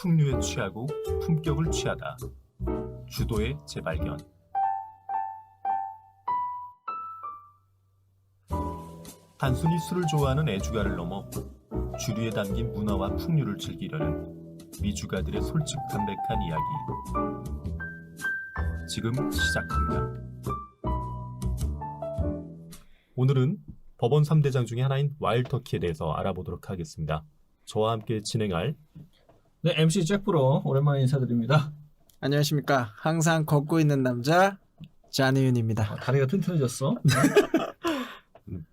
풍류에 취하고 품격을 취하다. 주도의 재발견. 단순히 술을 좋아하는 애주가를 넘어 주류에 담긴 문화와 풍류를 즐기려는 미주가들의 솔직 담백한 이야기. 지금 시작합니다. 오늘은 법원 3대장 중에 하나인 와일드터키에 대해서 알아보도록 하겠습니다. 저와 함께 진행할 네, MC 잭프로 오랜만에 인사드립니다. 안녕하십니까. 항상 걷고 있는 남자 잔이윤입니다. 다리가 튼튼해졌어.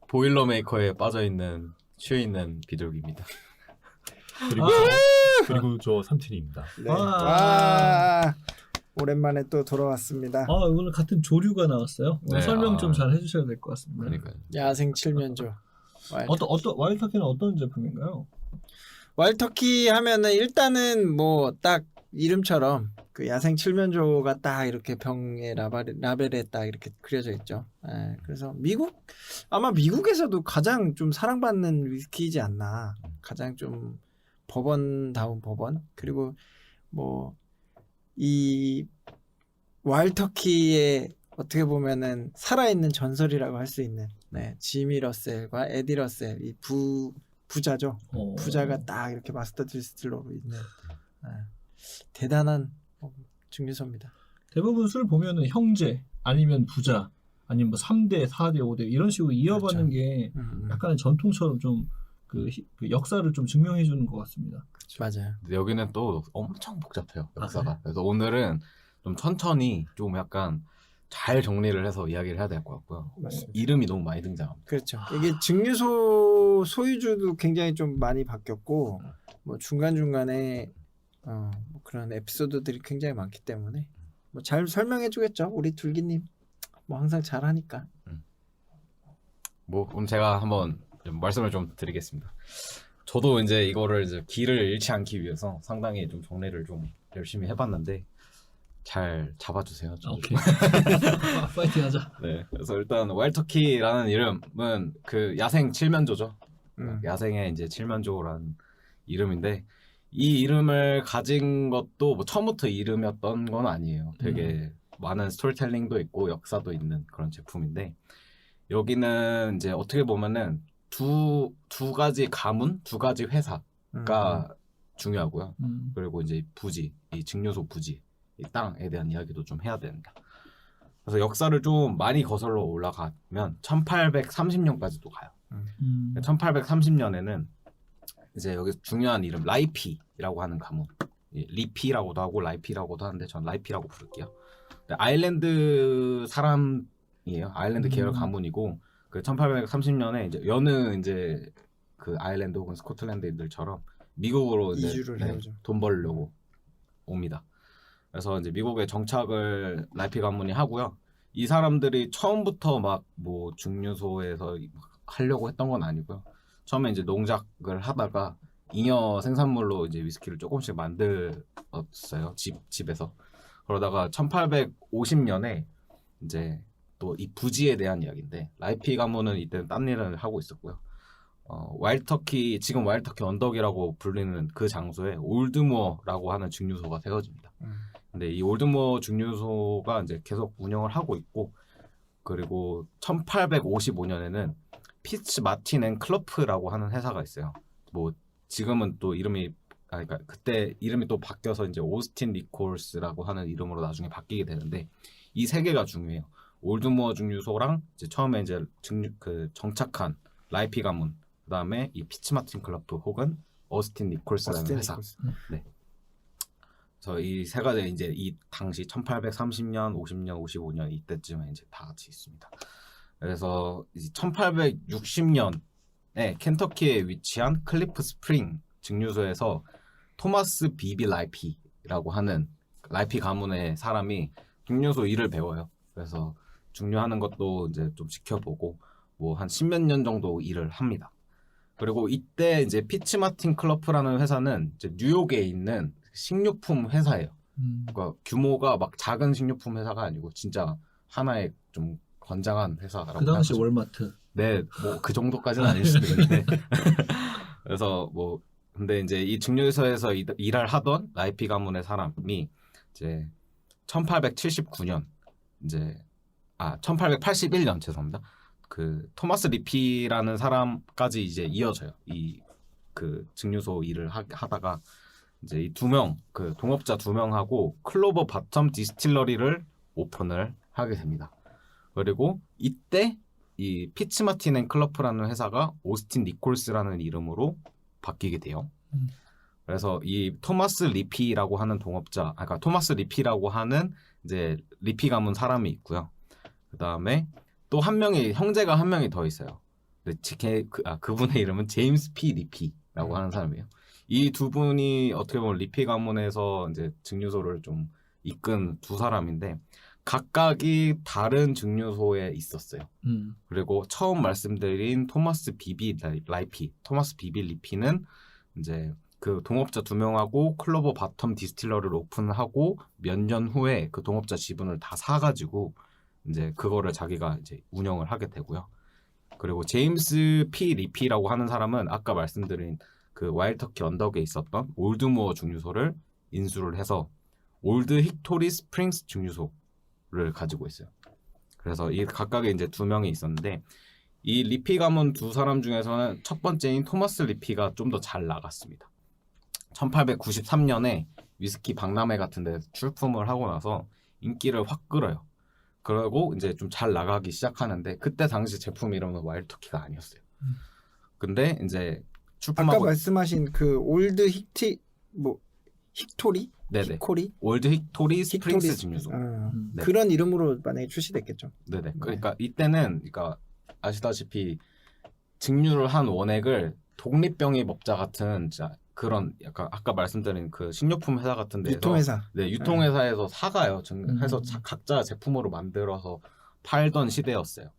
보일러메이커에 빠져있는 쉬어있는 비둘기입니다. 그리고 저 삼촌입니다. 네. 와, 오랜만에 또 돌아왔습니다. 오늘 같은 조류가 나왔어요. 오늘 네, 설명 좀 잘 해주셔야 될 것 같습니다. 그러니까요. 야생 칠면조. 와일드터키는 어떤 제품인가요? 와일드터키 하면은 일단은 뭐 딱 이름처럼 그 야생 칠면조가 딱 이렇게 병의 라벨에 딱 이렇게 그려져 있죠. 예, 그래서 아마 미국에서도 가장 좀 사랑받는 위스키이지 않나. 가장 좀 법원다운 법원. 그리고 뭐 이 와일드터키의 어떻게 보면은 살아있는 전설이라고 할 수 있는 지미 러셀과 에디 러셀 이 부자죠. 부자가 딱 이렇게 마스터 디스틸러로 있는 대단한 증류소입니다. 대부분 술 보면은 형제 아니면 부자 아니면 뭐 3대, 4대, 5대 이런 식으로 이어받는 그렇죠. 게 약간의 전통처럼 좀 그 역사를 좀 증명해 주는 것 같습니다. 맞아요. 근데 여기는 또 엄청 복잡해요, 역사가. 그래요? 그래서 오늘은 좀 천천히 좀 약간 잘 정리를 해서 이야기를 해야 될 것 같고요. 맞습니다. 이름이 너무 많이 등장합니다. 그렇죠. 이게 증류소 소유주도 굉장히 좀 많이 바뀌었고 뭐 중간중간에 뭐 그런 에피소드들이 굉장히 많기 때문에 뭐 잘 설명해 주겠죠. 우리 둘기님 뭐 항상 잘하니까. 뭐 그럼 제가 한번 좀 말씀을 좀 드리겠습니다. 저도 이제 이거를 이제 기를 잃지 않기 위해서 상당히 좀 정리를 좀 열심히 해봤는데 잘 잡아주세요. 오케이. 파이팅하자. 네, 그래서 일단 와일드터키라는 이름은 그 야생 칠면조죠. 야생의 이제 칠면조라는 이름인데 이 이름을 가진 것도 뭐 처음부터 이름이었던 건 아니에요. 되게 많은 스토리텔링도 있고 역사도 있는 그런 제품인데 여기는 이제 어떻게 보면은 두 가지 가문, 두 가지 회사가 중요하고요. 그리고 이제 부지, 이 증류소 부지, 이 땅에 대한 이야기도 좀 해야 됩니다. 그래서 역사를 좀 많이 거슬러 올라가면 1830년까지도 가요. 1830년에는 이제 여기 중요한 이름 라이피라고 하는 가문, 리피라고도 하고 라이피라고도 하는데 전 라이피라고 부를게요. 아일랜드 사람이에요. 아일랜드 계열 가문이고 그 1830년에 이제 여느 이제 그 아일랜드 혹은 스코틀랜드인들처럼 미국으로 이제 이주를 해오죠. 돈 벌려고 옵니다. 그래서 이제 미국에 정착을 라이피 가문이 하고요. 이 사람들이 처음부터 막 뭐 증류소에서 하려고 했던 건 아니고요. 처음에 이제 농작을 하다가 잉여 생산물로 이제 위스키를 조금씩 만들었어요. 집에서. 그러다가 1850년에 이제 또 이 부지에 대한 이야기인데 라이피 가문은 이때는 딴 일을 하고 있었고요. 와일드터키 지금 와일드터키 언덕이라고 불리는 그 장소에 올드무어라고 하는 증류소가 세워집니다. 근데 이 올드무어 증류소가 이제 계속 운영을 하고 있고 그리고 1855년에는 피츠 마틴 앤 클러프라고 하는 회사가 있어요. 뭐 지금은 또 그러니까 그때 이름이 또 바뀌어서 이제 오스틴 니콜스라고 하는 이름으로 나중에 바뀌게 되는데 이 세 개가 중요해요. 올드무어 증류소랑 이제 처음에 이제 정착한 라이피 가문, 그다음에 이 피츠 마틴 클러프 혹은 오스틴 니콜스라는 회사. 네. 그래서 이 세 가지 이제 이 당시 1830년, 50년, 55년 이때쯤에 이제 다 같이 있습니다. 그래서 1860년에 켄터키에 위치한 클리프 스프링 증류소에서 토마스 비비 라이피라고 하는 라이피 가문의 사람이 증류소 일을 배워요. 그래서 증류하는 것도 이제 좀 지켜보고 뭐 한 10몇 년 정도 일을 합니다. 그리고 이때 이제 피츠 마틴 클러프라는 회사는 이제 뉴욕에 있는 식료품 회사예요. 그러니까 규모가 막 작은 식료품 회사가 아니고 진짜 하나의 좀 건장한 회사라고. 그 당시 월마트. 네, 뭐 그 정도까지는 아닐 수도 있는데. 그래서 뭐 근데 이제 이 증류소에서 일을 하던 라이피 가문의 사람이 이제 1879년 이제 1881년 죄송합니다. 그 토마스 리피라는 사람까지 이제 이어져요. 이 그 증류소 일을 하다가 이제 이 두 명 그 동업자 2명하고 클로버 바텀 디스틸러리를 오픈을 하게 됩니다. 그리고 이때 이 피츠 마틴 앤 클러프라는 회사가 오스틴 니콜스라는 이름으로 바뀌게 돼요. 그래서 이 토마스 리피라고 하는 동업자, 그러니까 토마스 리피라고 하는 이제 리피 가문 사람이 있고요. 그 다음에 또 한 명이 형제가 한 명이 더 있어요. 근데 그분의 이름은 제임스 P 리피라고 하는 사람이에요. 이 두 분이 어떻게 보면 리피 가문에서 이제 증류소를 좀 이끈 두 사람인데 각각이 다른 증류소에 있었어요. 그리고 처음 말씀드린 토마스 비비 리피는 이제 그 동업자 2명하고 클로버 바텀 디스틸러를 오픈하고 몇 년 후에 그 동업자 지분을 다 사가지고 이제 그거를 자기가 이제 운영을 하게 되고요. 그리고 제임스 P 리피라고 하는 사람은 아까 말씀드린 그 와일드터키 언덕에 있었던 올드무어 증류소를 인수를 해서 올드 힉토리 스프링스 증류소를 가지고 있어요. 그래서 이 각각에 이제 2명이 있었는데 이 리피 가문 두 사람 중에서는 첫 번째인 토마스 리피가 좀 더 잘 나갔습니다. 1893년에 위스키 박람회 같은 데 출품을 하고 나서 인기를 확 끌어요. 그리고 이제 좀 잘 나가기 시작하는데 그때 당시 제품 이름은 와일드터키가 아니었어요. 근데 이제 출품하고 아까 말씀하신 그 올드 힉토리? 네네. 히코리? 올드 힉토리 스프링스 증류소. 네. 그런 이름으로 만약에 출시됐겠죠. 네네. 그러니까 이때는 그러니까 아시다시피 증류를 한 원액을 독립병이 먹자 같은 그런 약간 아까 말씀드린 그 식료품 회사 같은 데서 유통회사. 네, 유통회사에서 사가요. 해서 각자 제품으로 만들어서 팔던 시대였어요.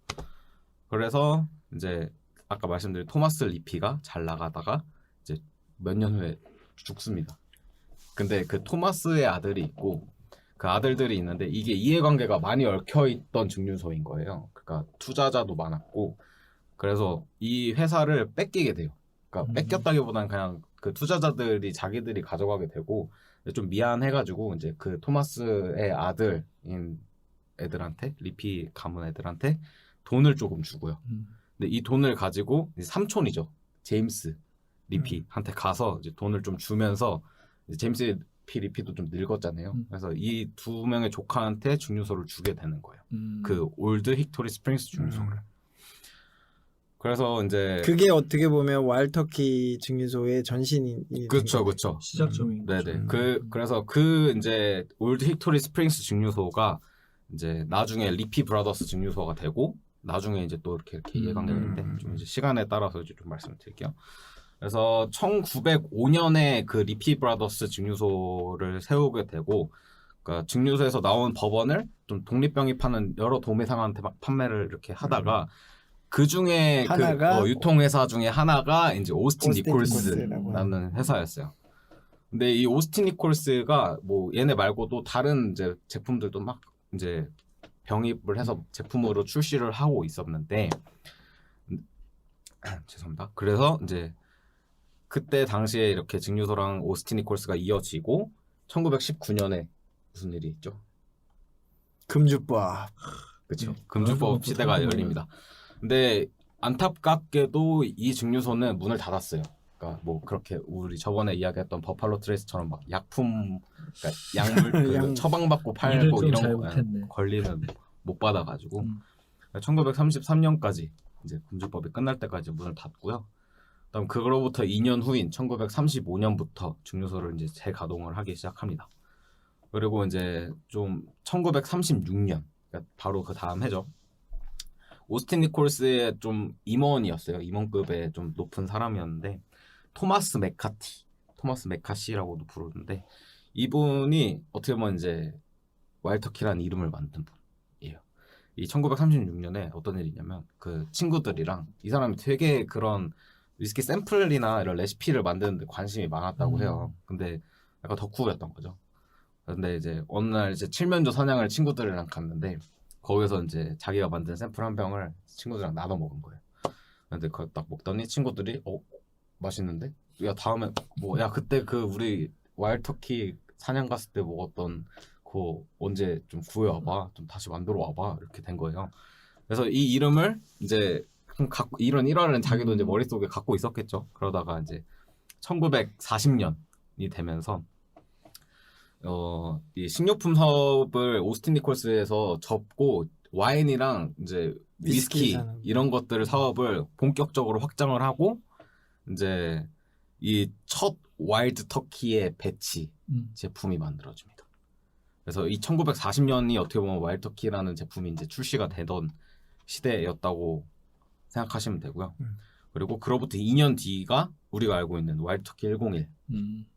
그래서 이제 아까 말씀드린 토마스 리피가 잘 나가다가 이제 몇 년 후에 죽습니다. 근데 그 토마스의 아들이 있고 그 아들들이 있는데 이게 이해관계가 많이 얽혀있던 증류소인 거예요. 그러니까 투자자도 많았고 그래서 이 회사를 뺏기게 돼요. 그러니까 뺏겼다기보다는 그냥 그 투자자들이 자기들이 가져가게 되고 좀 미안해가지고 이제 그 토마스의 아들인 애들한테 리피 가문 애들한테 돈을 조금 주고요. 근데 이 돈을 가지고 이제 삼촌이죠. 제임스 리피한테 가서 이제 돈을 좀 주면서 이제 제임스 P 리피도 좀 늙었잖아요. 그래서 이 2명의 조카한테 증류소를 주게 되는 거예요. 그 올드 힉토리 스프링스 증류소를. 그래서 이제 그게 어떻게 보면 와일드터키 증류소의 전신이 그렇죠. 시작점인 거죠. 네네. 그래서 그 이제 올드 힉토리 스프링스 증류소가 이제 나중에 리피 브라더스 증류소가 되고 나중에 이제 또 이렇게 이해관계가 있는데 좀 이제 시간에 따라서 이제 좀 말씀을 드릴게요. 그래서 1905년에 그 리피 브라더스 증류소를 세우게 되고 그러니까 증류소에서 나온 버번을 좀 독립병이 파는 여러 도매상한테 막 판매를 이렇게 하다가 그 중에 그 유통회사 중에 하나가 이제 오스틴 니콜스라는 회사였어요. 근데 이 오스틴 니콜스가 뭐 얘네 말고도 다른 이제 제품들도 막 이제 병입을 해서 제품으로 출시를 하고 있었는데 죄송합니다. 그래서 이제 그때 당시에 이렇게 증류소랑 오스틴 니콜스가 이어지고 1919년에 무슨 일이 있죠? 금주법. 그렇죠. 금주법 시대가 열립니다. 근데 안타깝게도 이 증류소는 문을 닫았어요. 그러니까 뭐 그렇게 우리 저번에 이야기했던 버팔로 트레이스처럼 막 약품, 그러니까 약물 처방받고 팔고 이런 거 권리는 못 받아가지고 1933년까지 이제 금주법이 끝날 때까지 문을 닫고요. 그다음 그로부터 2년 후인 1935년부터 증류소를 이제 재가동을 하기 시작합니다. 그리고 이제 좀 1936년, 그러니까 바로 그 다음 해죠. 오스틴 니콜스의 좀 임원이었어요. 임원급의 좀 높은 사람이었는데 토마스 메카시라고도 부르는데 이분이 어떻게 보면 이제 와일드터키라는 이름을 만든 분이에요. 이 1936년에 어떤 일이 있냐면 그 친구들이랑 이 사람이 되게 그런 위스키 샘플이나 이런 레시피를 만드는데 관심이 많았다고 해요. 근데 약간 덕후였던 거죠. 근데 이제 어느 날 이제 칠면조 사냥을 친구들이랑 갔는데 거기서 이제 자기가 만든 샘플 한 병을 친구들이랑 나눠 먹은 거예요. 근데 그걸 딱 먹더니 친구들이 맛있는데? 야 다음에 뭐 야 그때 그 우리 와일드터키 사냥 갔을 때 먹었던 그거 언제 좀 구해와봐, 좀 다시 만들어 와봐 이렇게 된 거예요. 그래서 이 이름을 이제 갖고 이런 일화는 자기도 이제 머릿속에 갖고 있었겠죠. 그러다가 이제 1940년이 되면서 이 식료품 사업을 오스틴 니콜스에서 접고 와인이랑 이제 위스키 사는. 이런 것들 사업을 본격적으로 확장을 하고 이제 이 첫 와일드 터키의 배치 제품이 만들어집니다. 그래서 이 1940년이 어떻게 보면 와일드 터키라는 제품이 이제 출시가 되던 시대였다고 생각하시면 되고요. 그리고 그로부터 2년 뒤가 우리가 알고 있는 와일드 터키 101,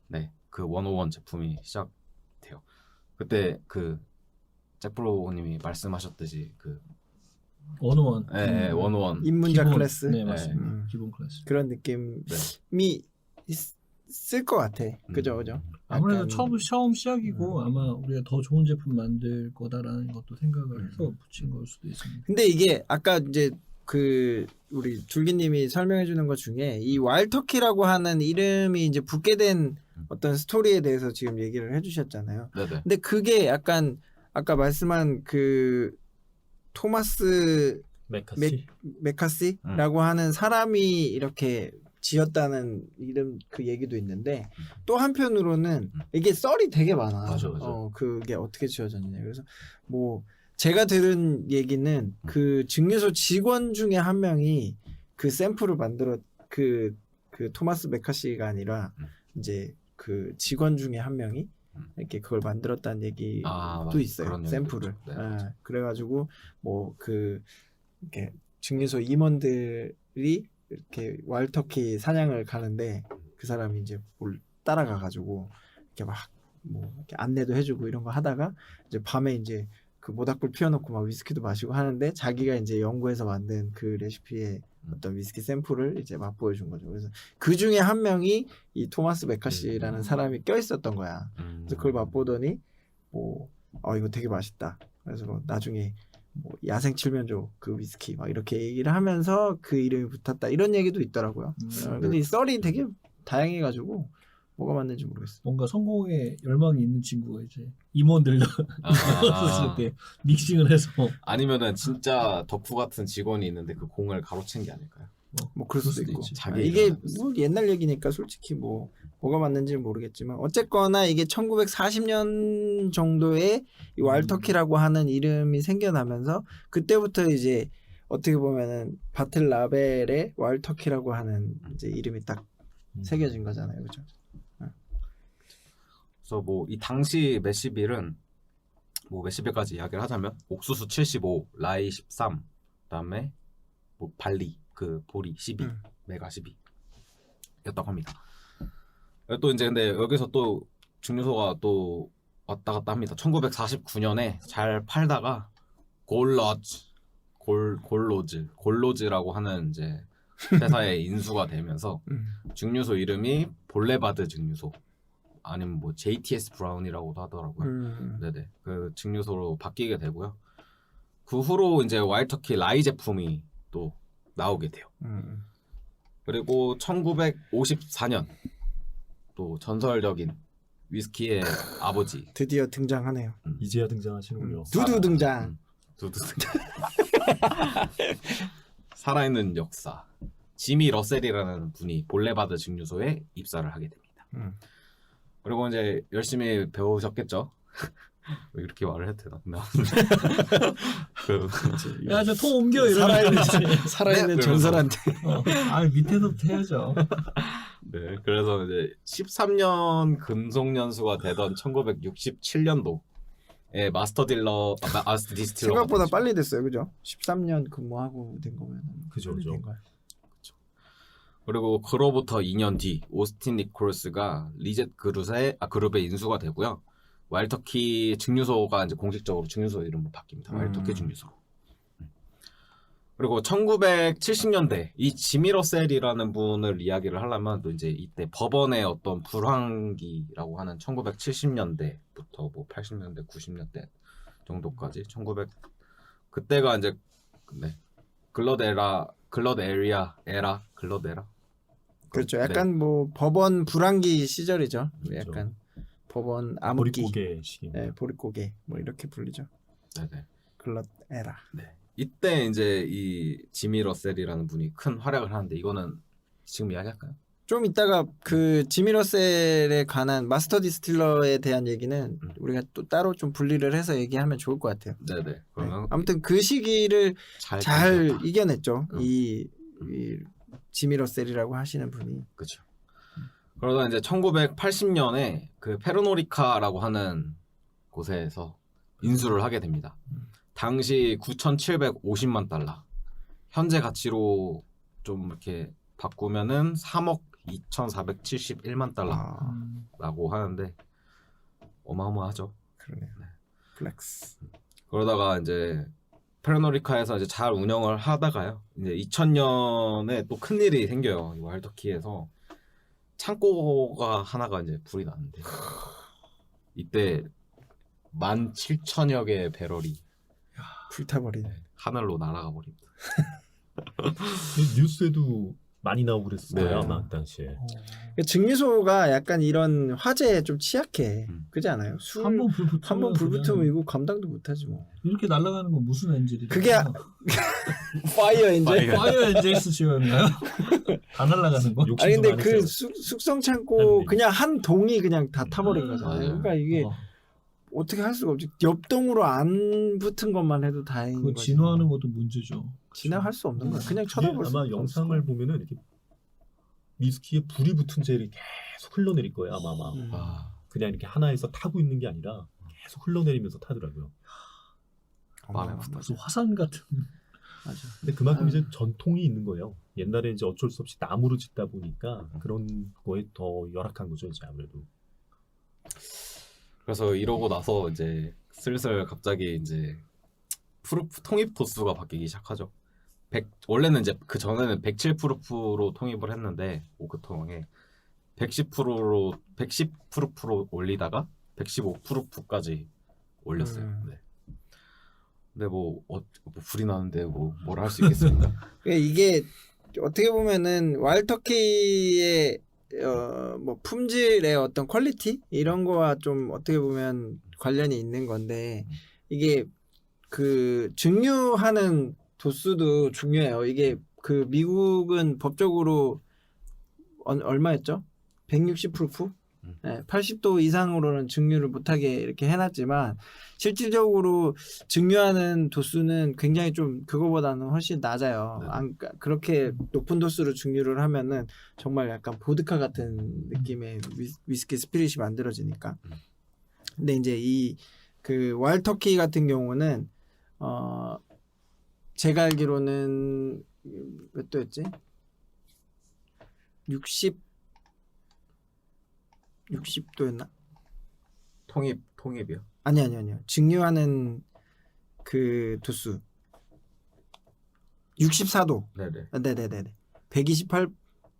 네, 그 101 제품이 시작돼요. 그때 그 잭프로님이 말씀하셨듯이 그 원어원. 네, 101 입문자 기본, 클래스 네, 맞습니다. 네. 기본 클래스. 그런 느낌이 네. 있을 것 같아. 그죠. 아무래도 약간- 처음 시작이고 아마 우리가 더 좋은 제품 만들 거다라는 것도 생각을 해서 붙인 걸 수도 있습니다. 근데 이게 아까 이제 그 우리 줄기님이 설명해 주는 것 중에 이 와일터키라고 하는 이름이 이제 붙게 된 어떤 스토리에 대해서 지금 얘기를 해주셨잖아요. 네네. 근데 그게 약간 아까 말씀한 그 토마스 메카시라고 하는 사람이 이렇게 지었다는 이름 그 얘기도 있는데 또 한편으로는 이게 썰이 되게 많아. 맞아. 그게 어떻게 지어졌냐. 그래서 뭐 제가 들은 얘기는 그 증류소 직원 중에 한 명이 그 샘플을 만들어 그 토마스 메카시가 아니라 이제 그 직원 중에 한 명이 이렇게 그걸 만들었다는 얘기도 있어요. 그런 샘플을. 얘기도 있죠. 네. 그래가지고 뭐 그 이렇게 증류소 임원들이 이렇게 와일드터키 사냥을 가는데 그 사람이 이제 뭘 따라가가지고 이렇게 막 뭐 이렇게 안내도 해주고 이런 거 하다가 이제 밤에 이제 그 모닥불 피워놓고 막 위스키도 마시고 하는데 자기가 이제 연구해서 만든 그 레시피의 어떤 위스키 샘플을 이제 맛보여준 거죠. 그래서 그 중에 한 명이 이 토마스 메카시라는 사람이 껴있었던 거야. 그래서 그걸 맛보더니 뭐 이거 되게 맛있다. 그래서 뭐 나중에 뭐 야생 칠면조 그 위스키 막 이렇게 얘기를 하면서 그 이름이 붙었다 이런 얘기도 있더라고요. 근데 이 썰이 되게 다양해가지고 뭐가 맞는지 모르겠어. 뭔가 성공에 열망이 있는 친구가 이제 임원들도 썼을 때 믹싱을 해서 아니면은 진짜 덕후 같은 직원이 있는데 그 공을 가로챈 게 아닐까요? 뭐 그럴 수도 있고. 있지. 이게 뭐 옛날 얘기니까 솔직히 뭐가 맞는지는 모르겠지만 어쨌거나 이게 1940년 정도에 이 와일드터키라고 하는 이름이 생겨나면서 그때부터 이제 어떻게 보면은 바틀 라벨의 와일드터키라고 하는 이제 이름이 딱 새겨진 거잖아요, 그렇죠? 그래서 뭐 이 당시 매시빌은 뭐 매시빌까지 이야기를 하자면 옥수수 75, 라이 13, 그다음에 뭐 발리 그 보리 12, 메가 12였다고 합니다. 또 이제 근데 여기서 또 증류소가 또 왔다 갔다 합니다. 1949년에 잘 팔다가 골로즈라고 하는 이제 회사에 인수가 되면서 증류소 이름이 볼레바드 증류소 아니면 뭐 JTS 브라운이라고도 하더라고요. 네네. 그 증류소로 바뀌게 되고요. 그 후로 이제 와일드터키 라이 제품이 또 나오게 돼요. 그리고 1954년 또 전설적인 위스키의 아버지 드디어 등장하네요. 이제야 등장하시는군요. 두두 등장. 두두 등장. 살아있는 역사 지미 러셀이라는 분이 볼레바드 증류소에 입사를 하게 됩니다. 그리고 이제 열심히 배우셨겠죠. 왜 이렇게 말을 해도 되나? 야 저 통 옮겨 이러면 살아있는 네, 전설한테. 밑에서부터 해야죠. 네, 그래서 이제 13년 근속 연수가 되던 1967년도에 마스터 디스틸러 생각보다 빨리 됐어요, 그죠? 13년 근무하고 된 거면 그죠. 된 거야. 그리고 그로부터 2년 뒤 오스틴 니콜스가 리젯 그룹에 인수가 되고요. 와일드터키 증류소가 이제 공식적으로 증류소 이름으로 바뀝니다. 와일드터키 증류소. 그리고 1970년대 이 지미 러셀이라는 분을 이야기를 하려면 또 이제 이때 법원의 어떤 불황기라고 하는 1970년대부터 뭐 80년대, 90년대 정도까지 그때가 이제 글러드 에라 그렇죠. 약간 뭐 법원 불황기 시절이죠. 그렇죠. 약간 법원 암흑기, 보릿고개 시기. 네, 보릿고개 뭐 이렇게 불리죠. 네네. 글럿 에라. 네. 이때 이제 이 지미 러셀이라는 분이 큰 활약을 하는데 이거는 지금 이야기할까요? 좀 이따가 그 지미 러셀에 관한 마스터 디스틸러에 대한 얘기는 우리가 또 따로 좀 분리를 해서 얘기하면 좋을 것 같아요. 네네. 네. 그러면 아무튼 그 시기를 잘 견뎠다. 이겨냈죠. 음. 이 지미 러셀이라고 하시는 분이. 그렇죠. 그러다 이제 1980년에 그 페르노리카라고 하는 곳에서 인수를 하게 됩니다. 당시 9,750만 달러. 현재 가치로 좀 이렇게 바꾸면은 3억 2,471만 달러라고 하는데 어마어마하죠. 그러네요. 플렉스. 그러다가 이제 페르노리카에서 이제 잘 운영을 하다가요. 이제 2000년에 또 큰 일이 생겨요. 이 와일드터키에서 창고가 하나가 이제 불이 났는데 이때 17,000여 개의 배럴이 불타버리네. 하늘로 날아가 버립니다. 뉴스에도 많이 나오고 그랬을 거예요 네. 아마 그 당시에. 증류소가 약간 이런 화재에 좀 취약해. 음. 그렇지 않아요? 한번 불 붙으면 한번 불 그냥 붙으면 이거 감당도 못하지 뭐. 이렇게 날아가는 건 무슨 엔젤이? 그게 파이어 엔진. 파이어. 파이어 엔젤스였나요? 다 날아가는 거? 아니 근데 많이 그 써요. 숙성 창고 네. 그냥 한 동이 그냥 다 타버린 거잖아요. 맞아요. 그러니까 이게 어, 어떻게 할 수가 없지. 옆 동으로 안 붙은 것만 해도 다행인 그거 거지. 진화하는 것도 문제죠. 진화할 수 없는 거야. 그냥 이게 쳐다볼 수 아마 없어. 영상을 보면은 이렇게 위스키에 불이 붙은 채 이렇게 계속 흘러내릴 거예요 아마. 음. 아, 그냥 이렇게 하나에서 타고 있는 게 아니라 계속 흘러내리면서 타더라고요. 마음에 맞아. 무슨 화산 같은. 맞아. 근데 그만큼 아유. 이제 전통이 있는 거예요. 옛날에 이제 어쩔 수 없이 나무로 짓다 보니까 그런 거에 더 열악한 거죠 이제 아무래도. 그래서 이러고 나서 이제 슬슬 갑자기 이제 프루프 통입 도수가 바뀌기 시작하죠. 원래는 이제 그 전에는 107프루프로 통입을 했는데 오크통에 110%로 110프루프로 올리다가 115프루프까지 올렸어요. 네. 근데 뭐 불이 나는데 뭘 할 수 있겠습니까? 이게 어떻게 보면은 와일드터키의 뭐 품질의 어떤 퀄리티 이런 거와 좀 어떻게 보면 관련이 있는 건데 이게 그 증류하는 도수도 중요해요. 이게 그 미국은 법적으로 얼마였죠? 160 프루프? 네, 80도 이상으로는 증류를 못하게 이렇게 해놨지만 실질적으로 증류하는 도수는 굉장히 좀 그거보다는 훨씬 낮아요. 그렇게 높은 도수로 증류를 하면은 정말 약간 보드카 같은 느낌의 위스키 스피릿이 만들어지니까. 근데 이제 이 그 와일드터키 같은 경우는 제가 알기로는 몇 도였지? 60도였나? 통입이요? 아니요. 증류하는 그 도수 64도. 네네. 네네네. 128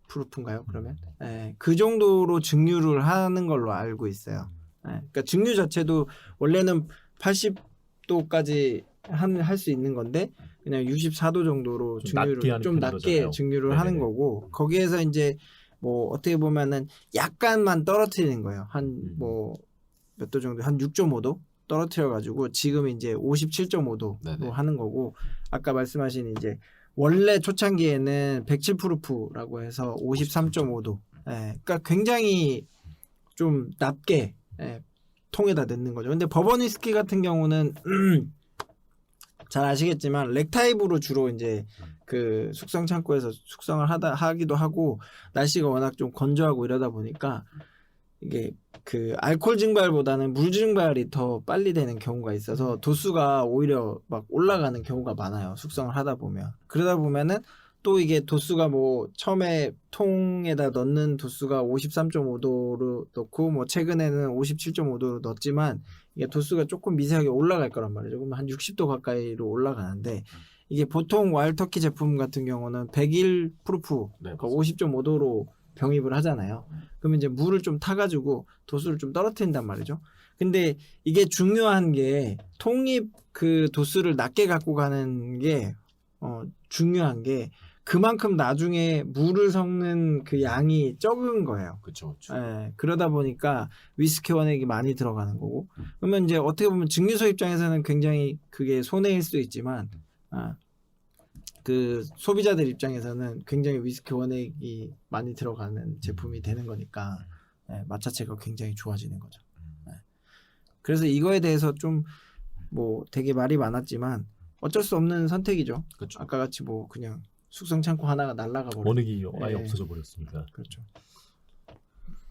프루프인가요? 그러면 네, 그 정도로 증류를 하는 걸로 알고 있어요. 네, 그러니까 증류 자체도 원래는 80도까지 할 수 있는 건데 그냥 64도 정도로 좀 낮게 증류를 하는 좀 낮게 편인 거잖아요. 증류를 네네네. 하는 거고 거기에서 이제 뭐 어떻게 보면은 약간만 떨어뜨리는 거예요. 한 뭐 몇 도 정도 한 6.5도 떨어뜨려 가지고 지금 이제 57.5도로 네네. 하는 거고 아까 말씀하신 이제 원래 초창기에는 107 프루프라고 해서 53.5도. 예. 그러니까 굉장히 좀 낮게 통에다 넣는 거죠. 근데 버번 위스키 같은 경우는 잘 아시겠지만 렉 타입으로 주로 이제 그 숙성 창고에서 숙성을 하기도 하고 날씨가 워낙 좀 건조하고 이러다 보니까 이게 그 알코올 증발보다는 물 증발이 더 빨리 되는 경우가 있어서 도수가 오히려 막 올라가는 경우가 많아요. 숙성을 하다 보면. 그러다 보면은 또 이게 도수가 뭐 처음에 통에다 넣는 도수가 53.5도로 넣고 뭐 최근에는 57.5도로 넣었지만 이게 도수가 조금 미세하게 올라갈 거란 말이죠. 그러면 한 60도 가까이로 올라가는데 이게 보통 와일드터키 제품 같은 경우는 101 프루프, 네, 그러니까 50.5도로 병입을 하잖아요. 그러면 이제 물을 좀 타가지고 도수를 좀 떨어뜨린단 말이죠. 근데 이게 중요한 게 통입 그 도수를 낮게 갖고 가는 게 중요한 게 그만큼 나중에 물을 섞는 그 양이 적은 거예요. 그쵸. 예, 그러다 보니까 위스키 원액이 많이 들어가는 거고. 그러면 이제 어떻게 보면 증류소 입장에서는 굉장히 그게 손해일 수도 있지만, 그 소비자들 입장에서는 굉장히 위스키 원액이 많이 들어가는 제품이 되는 거니까 예, 맛 자체가 굉장히 좋아지는 거죠. 예. 그래서 이거에 대해서 좀 뭐 되게 말이 많았지만 어쩔 수 없는 선택이죠. 그쵸. 아까 같이 뭐 그냥 숙성 창고 하나가 날라가 버려. 원액이 아예 예. 없어져 버렸으니까. 그렇죠.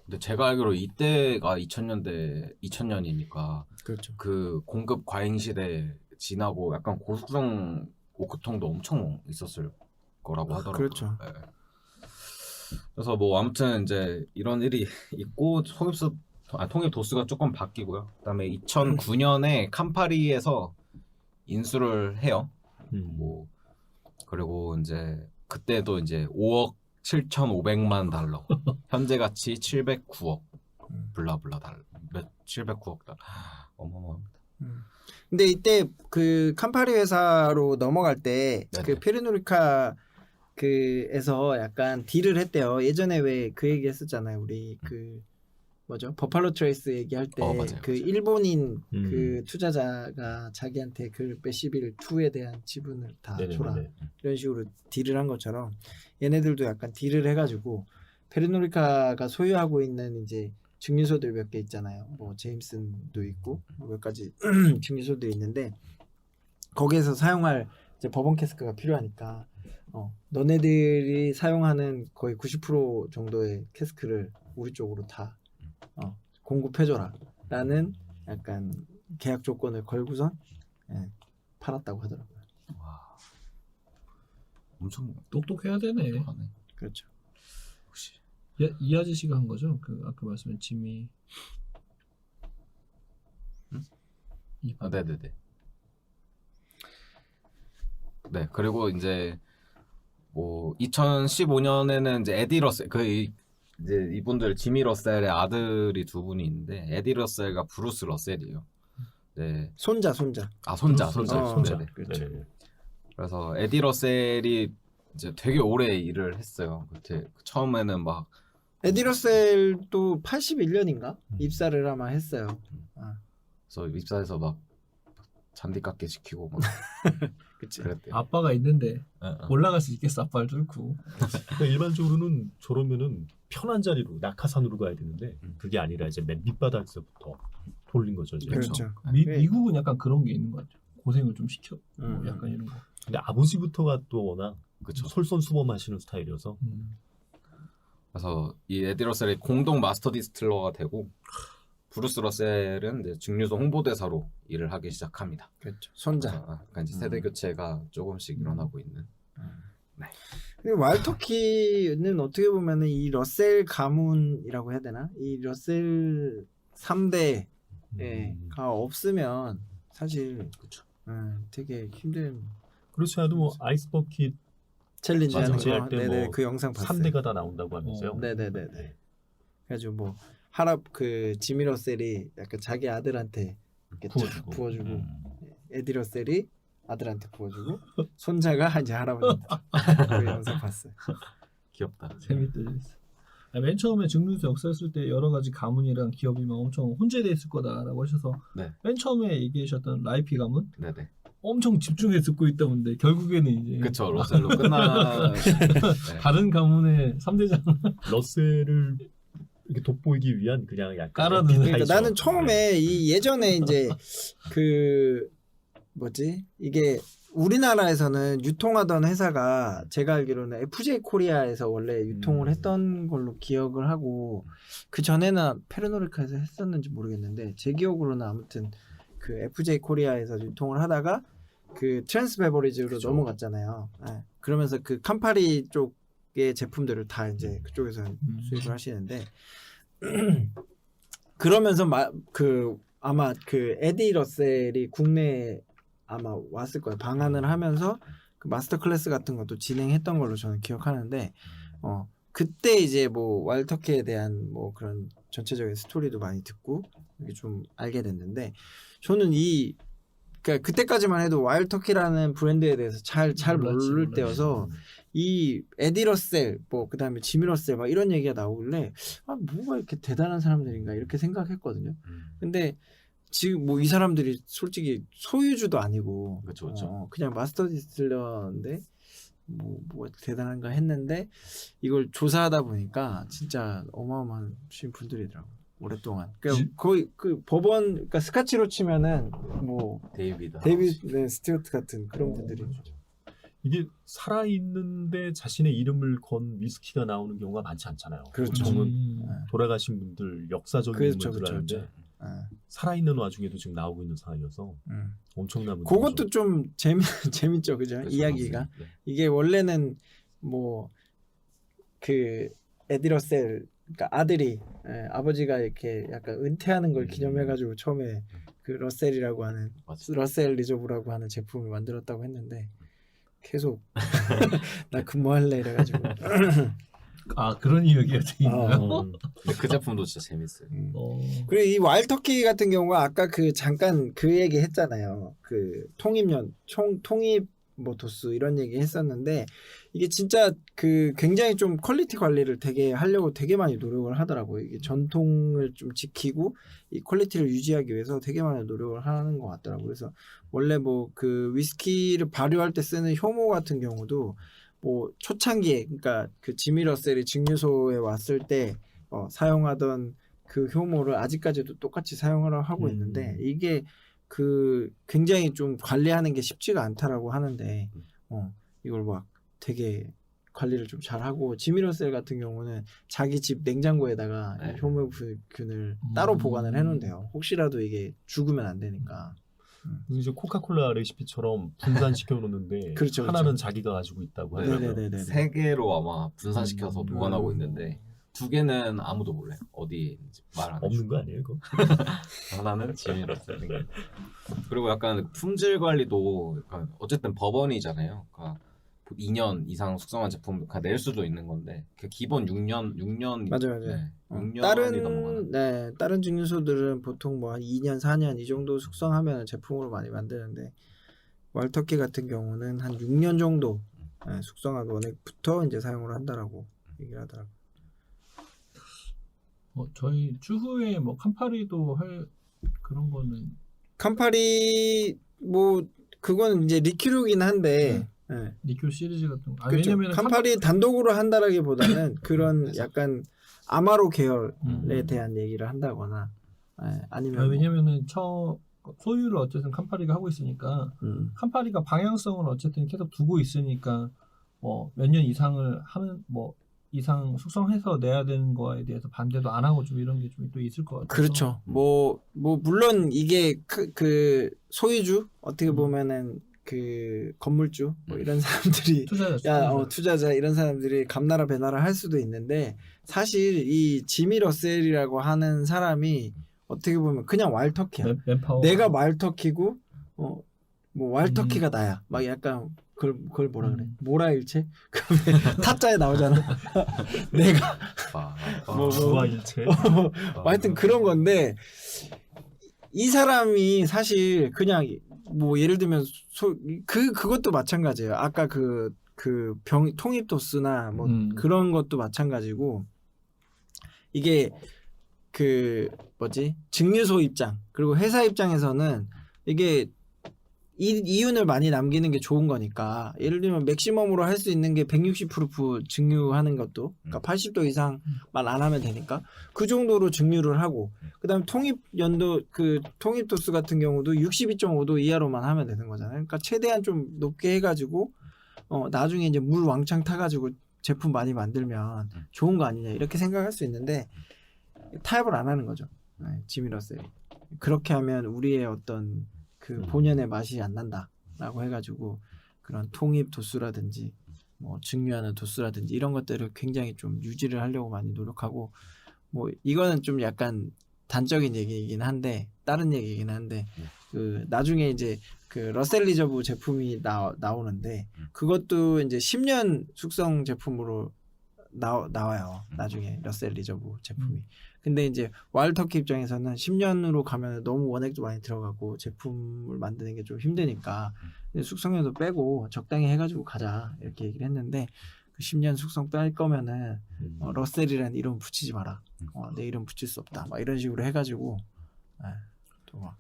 근데 제가 알기로 이때가 2000년이니까 그렇죠. 그 공급 과잉 시대 지나고 약간 고숙성 오크통도 엄청 있었을 거라고 하더라고요. 그렇죠. 예. 그래서 뭐 아무튼 이제 이런 일이 있고 통입 도수가 조금 바뀌고요. 그다음에 2009년에 캄파리에서 인수를 해요. 뭐 그리고 이제 그때도 이제 5억 7,500만 달러, 현재 가치 709억 블라블라 달러, 709억 달러, 어마어마합니다. 근데 이때 그 캄파리 회사로 넘어갈 때 네네. 그 페르노리카 그에서 약간 딜을 했대요. 예전에 왜 그 얘기 했었잖아요. 우리 그 뭐죠? 버팔로 트레이스 얘기할 때 맞아요, 그 맞아요. 일본인 그 투자자가 자기한테 그 베시빌 2에 대한 지분을 다 줘라. 이런 식으로 딜을 한 것처럼 얘네들도 약간 딜을 해가지고 페르노리카가 소유하고 있는 이제 증류소들 몇 개 있잖아요. 뭐 제임슨도 있고 몇 가지 증류소들이 있는데 거기에서 사용할 이제 버번 캐스크가 필요하니까 너네들이 사용하는 거의 90% 정도의 캐스크를 우리 쪽으로 다 공급해줘라 라는 약간 계약 조건을 걸고선 팔았다고 하더라고요. 와, 엄청 똑똑해야 되네. 똑똑하네. 그렇죠. 혹시 이 아저씨가 한 거죠? 그 아까 말씀한 지미. 네네네. 네, 그리고 이제 뭐 2015년에는 이제 에디 러셀 이제 이분들 지미 러셀의 아들이 두 분이 있는데 에디 러셀과 브루스 러셀이에요. 네. 손자. 손자. 손자. 네네. 그렇죠. 그래서 에디 러셀이 이제 되게 오래 일을 했어요. 처음에는 막 에디 러셀도 81년인가 입사를 아마 했어요. 그래서 입사해서 막 잔디 깎기 시키고 막 그치. 그랬대요. 아빠가 있는데 예, 예. 올라갈 수 있겠어, 아빠를 뚫고. 그러니까 일반적으로는 저러면은 편한 자리로 낙하산으로 가야 되는데 그게 아니라 이제 맨 밑바닥에서부터 돌린 거죠. 이제. 그렇죠. 미국은 약간 그런 게 있는 것 같아요. 고생을 좀 시켜. 뭐 약간 이런 거. 근데 아버지부터가 또 워낙 그쵸. 솔선수범하시는 스타일이어서 그래서 이 에디 러셀이 공동 마스터 디스틸러가 되고 브루스 러셀은 이제 증류소 홍보대사로 일을 하기 시작합니다. 그렇죠. 손자. 그래서 약간 이제 세대 교체가 조금씩 일어나고 있는. 근데 와일드터키는 어떻게 보면은 이 러셀 가문이라고 해야 되나? 이 러셀 3대가 없으면 사실 그쵸. 되게 힘든 그렇지 않아도 뭐 아이스버킷 챌린지 하는 맞아요. 거. 할 때 네네. 뭐 그 영상 봤어요. 3대가 다 나온다고 하면서요. 네네네네. 그래가지고 뭐 그 지미 러셀이 약간 자기 아들한테 이렇게 부어주고. 부어주고 에디 러셀이 아들한테 부어주고 손자가 이제 할아버지한테 그 영상 봤어요. 귀엽다. 재밌다. 맨 처음에 증류소 역사했을 때 여러 가지 가문이랑 기업이 막 엄청 혼재돼 있을 거다라고 하셔서 네. 맨 처음에 얘기하셨던 라이피 가문 네네. 엄청 집중해서 듣고 있다던데 결국에는 이제 그쵸. 러셀로 끝나. 네. 다른 가문의 3대장 러셀을 이렇게 돋보이기 위한 그냥 약간 깔아놓는. 에피타이저. 그러니까 나는 처음에 이 예전에 이제 그 뭐지 이게 우리나라에서는 유통하던 회사가 제가 알기로는 FJ 코리아에서 원래 유통을 했던 걸로 기억을 하고 그 전에는 페르노리카에서 했었는지 모르겠는데 제 기억으로는 아무튼 그 FJ 코리아에서 유통을 하다가 그 트랜스 베버리지로 그쵸. 넘어갔잖아요. 네. 그러면서 그 캄파리 쪽의 제품들을 다 이제 그쪽에서 수입을 하시는데 그러면서 아마 그 에디 러셀이 국내에 아마 왔을 거예요. 방한을 하면서 그 마스터 클래스 같은 것도 진행했던 걸로 저는 기억하는데 그때 이제 뭐 와일드터키에 대한 뭐 그런 전체적인 스토리도 많이 듣고 이게 좀 알게 됐는데 저는 그러니까 그때까지만 해도 와일드터키라는 브랜드에 대해서 잘 모를 때여서 이 에디 러셀 뭐 그다음에 지미 러셀 막 이런 얘기가 나오길래 뭐가 이렇게 대단한 사람들인가 이렇게 생각했거든요. 근데 지금 뭐 이 사람들이 솔직히 소유주도 아니고 그렇죠. 그냥 마스터 디스틸러인데 뭐가 대단한가 했는데 이걸 조사하다 보니까 진짜 어마어마하신 분들이더라고요. 오랫동안. 그러니까 거의 그 법원 그러니까 스카치로 치면은 뭐 데이비드 스튜어트 같은 그런 분들이 이게 살아있는데 자신의 이름을 건 위스키가 나오는 경우가 많지 않잖아요. 그렇죠. 보통은 돌아가신 분들 역사적인 그렇죠, 인물들 하는데 그렇죠. 살아있는 와중에도 지금 나오고 있는 상황이어서 엄청난 분들이죠. 그것도 좀 재밌죠, 그죠? 그렇죠, 이야기가 맞습니다. 네. 이게 원래는 뭐 그 에디 러셀 그러니까 아들이 아버지가 이렇게 약간 은퇴하는 걸 기념해가지고 처음에 그 러셀이라고 하는 맞습니다. 러셀 리저브라고 하는 제품을 만들었다고 했는데 계속 나 근무할래 이래가지고 그런 이야기가 있나요? 근데 그 제품도 진짜 재밌어요. 그리고 이 와일드터키 같은 경우가 아까 그 잠깐 그 얘기 했잖아요. 그 통입 뭐 도수 이런 얘기 했었는데 이게 진짜 그 굉장히 좀 퀄리티 관리를 되게 하려고 되게 많이 노력을 하더라고요. 이게 전통을 좀 지키고 이 퀄리티를 유지하기 위해서 되게 많이 노력을 하는 것 같더라고요. 그래서 원래 뭐 그 위스키를 발효할 때 쓰는 효모 같은 경우도 뭐 초창기에 그러니까 그 지미 러셀이 증류소에 왔을 때 사용하던 그 효모를 아직까지도 똑같이 사용을 하고 있는데 이게 그 굉장히 좀 관리하는 게 쉽지가 않다라고 하는데 이걸 막 되게 관리를 좀 잘하고 지미 러셀 같은 경우는 자기 집 냉장고에다가 네. 효모균을 따로 보관을 해놓는데요. 혹시라도 이게 죽으면 안 되니까. 이제 코카콜라 레시피처럼 분산시켜 놓는데 그렇죠, 하나는 그렇죠. 자기가 가지고 있다고 하더라고요. 네네네네. 세 개로 아마 분산시켜서 보관하고 있는데 두 개는 아무도 몰라요. 어디에 있는지 말 안 해요. 없는 거 아니에요, 그거? 하나는 지미러셀. 그리고 약간 품질 관리도 약간 어쨌든 법원이잖아요. 그러니까 2년 이상 숙성한 제품 낼 수도 있는 건데 그 기본 6년 맞아요. 네, 6년이 넘어가는. 다른 증류소들은 보통 뭐 한 2년, 4년 이 정도 숙성하면 제품으로 많이 만드는데 와일드터키 같은 경우는 한 6년 정도 숙성한 원액부터 이제 사용을 한다라고 얘기를 하더라고요. 저희 추후에 뭐 캄파리도 할 그런 거는 캄파리 뭐 그거는 이제 리큐르긴 한데 리큐 시리즈 같은 거. 그렇죠. 왜냐면 캄파리 단독으로 한다라기보다는 그런 약간 아마로 계열에 대한 얘기를 한다거나 아니면 왜냐면은 소유를 어쨌든 캄파리가 하고 있으니까 캄파리가 방향성을 어쨌든 계속 두고 있으니까 뭐 몇 년 이상을 하는 뭐 이상 숙성해서 내야 되는 거에 대해서 반대도 안 하고 좀 이런 게 좀 또 있을 것 같아요. 그렇죠. 뭐 물론 이게 그 소유주 어떻게 보면은 그 건물주 뭐 이런 사람들이 투자자 이런 사람들이 감나라 배나라 할 수도 있는데 사실 이 지미 러셀이라고 하는 사람이 어떻게 보면 그냥 와일드터키야. 맨파워. 내가 와일드터키고 뭐 와일드터키가 나야. 막 약간 그걸 뭐라 그래? 모라일체? 타짜에 나오잖아. 내가 주화일체. 하여튼 그런 건데 이 사람이 사실 그냥 뭐 예를 들면 그것도 마찬가지예요. 아까 그 통입 도수나 뭐 그런 것도 마찬가지고 이게 그 증류소 입장 그리고 회사 입장에서는 이게 이윤을 많이 남기는 게 좋은 거니까 예를 들면 맥시멈으로 할 수 있는 게 160 프루프 증류하는 것도 그러니까 80도 이상만 안 하면 되니까 그 정도로 증류를 하고 그다음 통입 도수 같은 경우도 62.5도 이하로만 하면 되는 거잖아요. 그러니까 최대한 좀 높게 해가지고 나중에 이제 물 왕창 타가지고 제품 많이 만들면 좋은 거 아니냐 이렇게 생각할 수 있는데 타협을 안 하는 거죠. 지미 러셀이 그렇게 하면 우리의 어떤 그 본연의 맛이 안 난다라고 해가지고 그런 통입 도수라든지 뭐 증류하는 도수라든지 이런 것들을 굉장히 좀 유지를 하려고 많이 노력하고 뭐 이거는 좀 약간 단적인 얘기이긴 한데 다른 얘기이긴 한데 그 나중에 이제 그 러셀 리저브 제품이 나오는데 그것도 이제 10년 숙성 제품으로 나와요. 나중에 러셀 리저브 제품이. 근데 이제 와일드터키 입장에서는 10년으로 가면 너무 원액도 많이 들어가고 제품을 만드는 게 좀 힘드니까 숙성료도 빼고 적당히 해가지고 가자 이렇게 얘기를 했는데 그 10년 숙성 뺄 거면은 러셀이라는 이름 붙이지 마라. 내 이름 붙일 수 없다. 막 이런 식으로 해가지고 또 막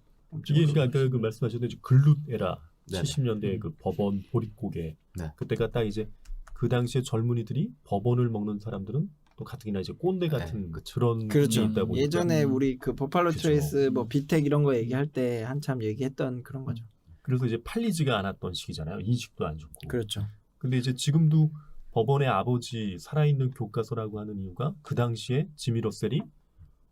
이게 그러니까 아까 그 말씀하셨던 글룻 에라 네네. 70년대 그 법원 보릿고개 네. 그때가 딱 이제 그 당시에 젊은이들이 법원을 먹는 사람들은 또 가뜩이나 이제 꼰대 같은 네, 그쵸. 그런 그렇죠. 게 있다 보니까 예전에 우리 그 버팔로 그쵸. 트레이스 뭐 비텍 이런 거 얘기할 때 한참 얘기했던 그런 거죠. 그래서 이제 팔리지가 않았던 시기잖아요. 인식도 안 좋고. 그렇죠. 근데 이제 지금도 법원의 아버지 살아있는 교과서라고 하는 이유가 그 당시에 지미 러셀이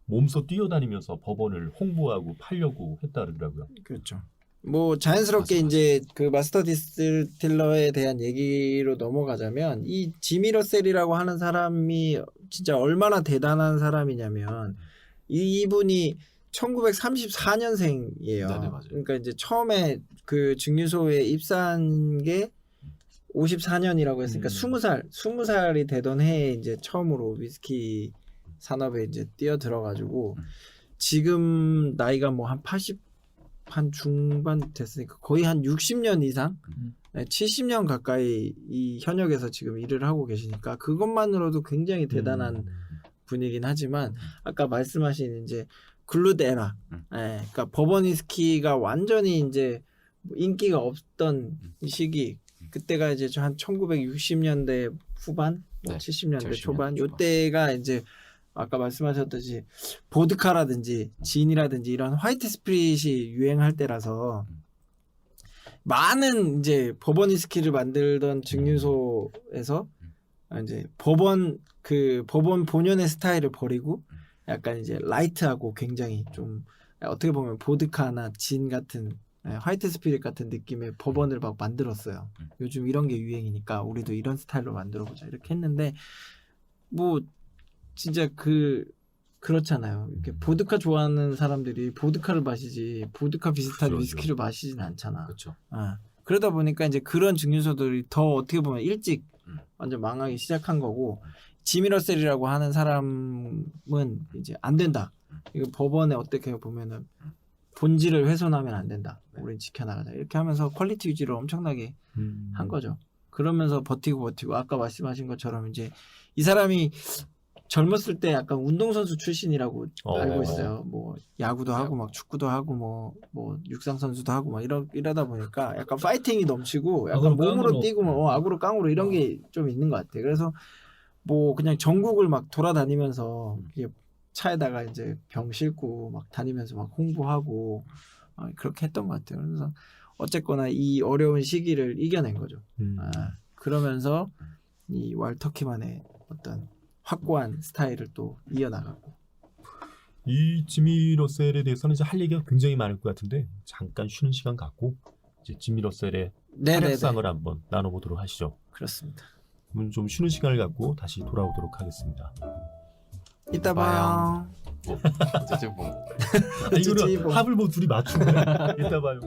몸소 뛰어다니면서 법원을 홍보하고 팔려고 했다 그러더라고요. 그렇죠. 뭐 자연스럽게 맞아. 이제 그 마스터 디스틸러에 대한 얘기로 넘어가자면 이 지미 러셀이라고 하는 사람이 진짜 얼마나 대단한 사람이냐면 이분이 1934년생이에요. 네네, 맞아요. 그러니까 이제 처음에 그 증류소에 입사한 게 54년이라고 했으니까 20살이 되던 해에 이제 처음으로 위스키 산업에 이제 뛰어들어가지고 지금 나이가 뭐 한 80 한 중반 됐으니까 거의 한 60년 이상, 70년 가까이 이 현역에서 지금 일을 하고 계시니까 그것만으로도 굉장히 대단한 분이긴 하지만 아까 말씀하신 이제 글룻 에라, 그러니까 버번 위스키가 완전히 이제 인기가 없던 시기, 그때가 이제 한 1960년대 후반, 뭐 네, 70년대 70년대 초반, 초반. 요때가 이제 아까 말씀하셨듯이 보드카라든지 진이라든지 이런 화이트 스피릿이 유행할 때라서 많은 이제 버번 위스키를 만들던 증류소에서 이제 버번 본연의 스타일을 버리고 약간 이제 라이트하고 굉장히 좀 어떻게 보면 보드카나 진 같은 화이트 스피릿 같은 느낌의 버번을 막 만들었어요. 요즘 이런 게 유행이니까 우리도 이런 스타일로 만들어보자 이렇게 했는데 뭐 진짜 그렇잖아요. 이렇게 보드카 좋아하는 사람들이 보드카를 마시지 보드카 비슷한 그렇죠. 위스키를 마시진 않잖아. 그렇죠. 그러다 보니까 이제 그런 증류소들이 더 어떻게 보면 일찍 완전 망하기 시작한 거고 지미 러셀이라고 하는 사람은 이제 안 된다. 이거 법원에 어떻게 보면은 본질을 훼손하면 안 된다. 우린 지켜나가자. 이렇게 하면서 퀄리티 유지를 엄청나게 한 거죠. 그러면서 버티고 아까 말씀하신 것처럼 이제 이 사람이 젊었을 때 약간 운동선수 출신이라고 알고 있어요. 뭐 야구도 하고 막 축구도 하고 뭐 육상 선수도 하고 막 이러다 보니까 약간 파이팅이 넘치고 약간 악으로 몸으로 깡으로. 뛰고 뭐 악으로 깡으로 이런 게 좀 있는 것 같아요. 그래서 뭐 그냥 전국을 막 돌아다니면서 이게 차에다가 이제 병 싣고 막 다니면서 막 홍보하고 그렇게 했던 것 같아요. 그래서 어쨌거나 이 어려운 시기를 이겨낸 거죠. 그러면서 이 와일드터키만의 어떤 확고한 스타일을 또 이어나가고. 이 지미 러셀에 대해서는 이제 할 얘기가 굉장히 많을 것 같은데 잠깐 쉬는 시간 갖고 이제 지미 러셀의 활약상을 한번 나눠보도록 하시죠. 그렇습니다. 그럼 좀 쉬는 시간을 갖고 다시 돌아오도록 하겠습니다. 이따 봐요. 이제 뭐 이거는 찌찌 뭐. 합을 뭐 둘이 맞춘 거야. 이따 봐요.